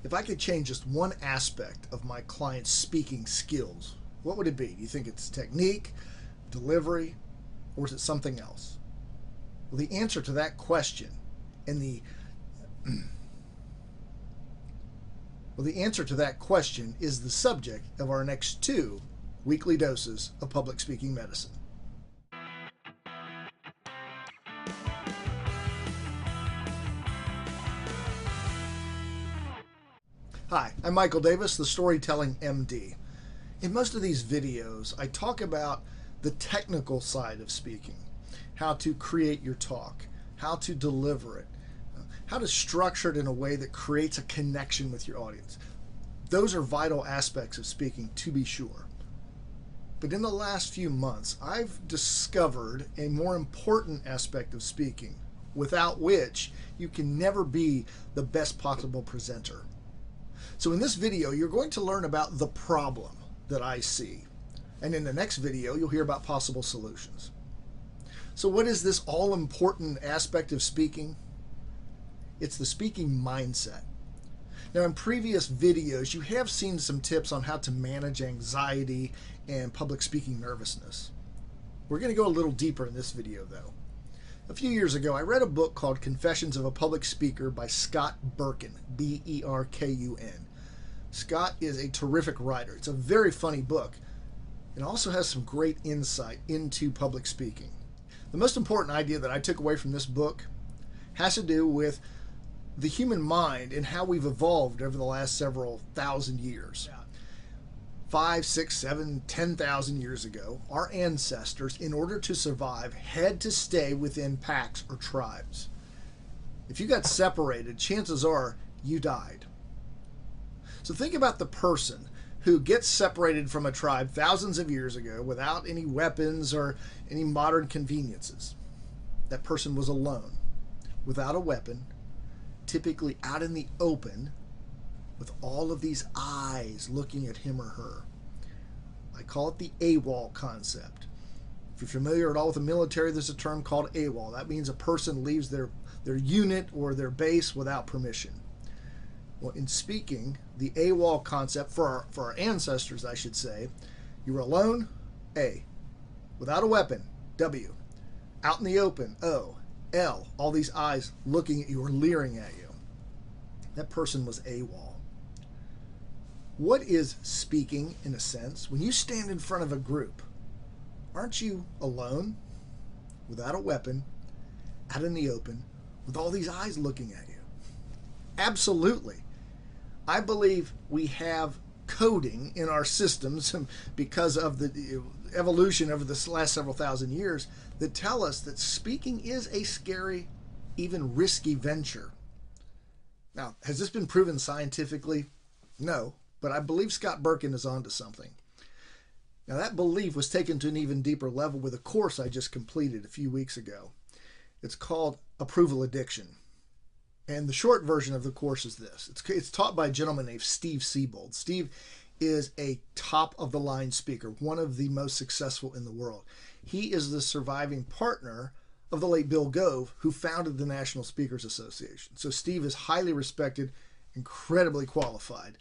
If I could change just one aspect of my client's speaking skills, what would it be? Do you think it's technique, delivery, or is it something else? Well, the answer to that question and the answer to that question is the subject of our next 2 weekly doses of public speaking medicine. Hi, I'm Michael Davis, the Storytelling MD. In most of these videos, I talk about the technical side of speaking, how to create your talk, how to deliver it, how to structure it in a way that creates a connection with your audience. Those are vital aspects of speaking, to be sure. But in the last few months, I've discovered a more important aspect of speaking, without which you can never be the best possible presenter. So in this video, you're going to learn about the problem that I see. And in the next video, you'll hear about possible solutions. So what is this all-important aspect of speaking? It's the speaking mindset. Now, in previous videos, you have seen some tips on how to manage anxiety and public speaking nervousness. We're going to go a little deeper in this video, though. A few years ago, I read a book called Confessions of a Public Speaker by Scott Berkun, B-E-R-K-U-N. Scott is a terrific writer. It's a very funny book. It also has some great insight into public speaking. The most important idea that I took away from this book has to do with the human mind and how we've evolved over the last several thousand years. 5, 6, 7, 10,000 years ago, our ancestors, in order to survive, had to stay within packs or tribes. If you got separated, chances are you died. So think about the person who gets separated from a tribe thousands of years ago without any weapons or any modern conveniences. That person was alone, without a weapon, typically out in the open, with all of these eyes looking at him or her. I call it the AWOL concept. If you're familiar at all with the military, there's a term called AWOL. That means a person leaves their unit or their base without permission. Well, in speaking, the AWOL concept, for our ancestors, I should say, you were alone, A. Without a weapon, W. Out in the open, O. L. All these eyes looking at you or leering at you. That person was AWOL. What is speaking, in a sense? When you stand in front of a group, aren't you alone, without a weapon, out in the open, with all these eyes looking at you? Absolutely. I believe we have coding in our systems because of the evolution over the last several thousand years that tell us that speaking is a scary, even risky venture. Now, has this been proven scientifically? No. But I believe Scott Berkun is onto something. Now, that belief was taken to an even deeper level with a course I just completed a few weeks ago. It's called Approval Addiction. And the short version of the course is this. It's taught by a gentleman named Steve Siebold. Steve is a top-of-the-line speaker, one of the most successful in the world. He is the surviving partner of the late Bill Gove, who founded the National Speakers Association. So Steve is highly respected, incredibly qualified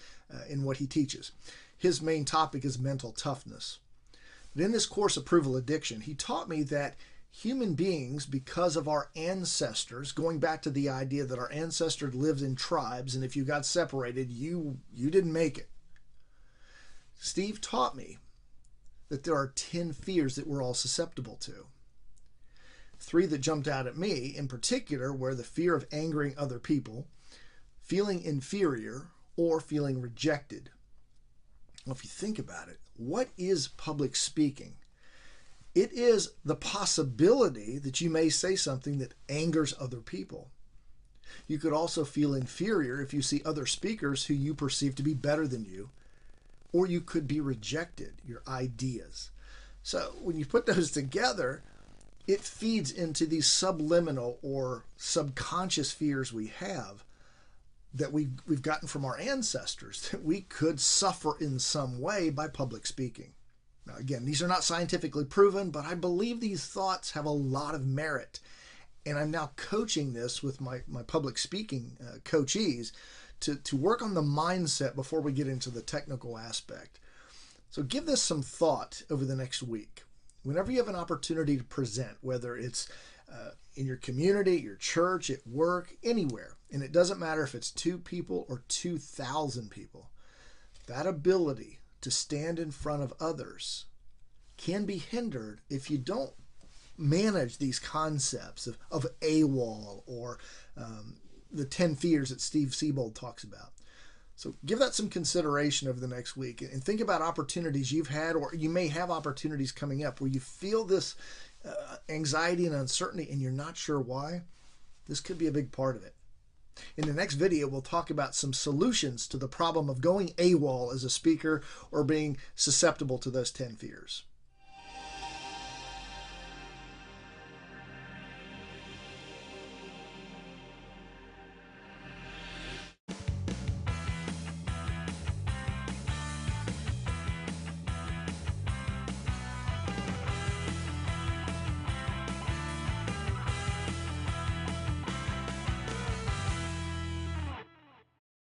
in what he teaches. His main topic is mental toughness. But in this course, Approval Addiction, he taught me that human beings, because of our ancestors, going back to the idea that our ancestors lived in tribes, and if you got separated, you didn't make it. Steve taught me that there are 10 fears that we're all susceptible to. 3 that jumped out at me in particular were the fear of angering other people, feeling inferior, or feeling rejected. Well, if you think about it, what is public speaking? It is the possibility that you may say something that angers other people. You could also feel inferior if you see other speakers who you perceive to be better than you, or you could be rejected, your ideas. So when you put those together, it feeds into these subliminal or subconscious fears we have that we've gotten from our ancestors, that we could suffer in some way by public speaking. Now, again, these are not scientifically proven, but I believe these thoughts have a lot of merit. And I'm now coaching this with my public speaking coachees to work on the mindset before we get into the technical aspect. So give this some thought over the next week. Whenever you have an opportunity to present, whether it's in your community, your church, at work, anywhere, and it doesn't matter if it's 2 people or 2,000 people, that ability to stand in front of others can be hindered if you don't manage these concepts of AWOL or the 10 fears that Steve Siebold talks about. So give that some consideration over the next week and think about opportunities you've had, or you may have opportunities coming up where you feel this anxiety and uncertainty and you're not sure why. This could be a big part of it. In the next video, we'll talk about some solutions to the problem of going AWOL as a speaker or being susceptible to those 10 fears.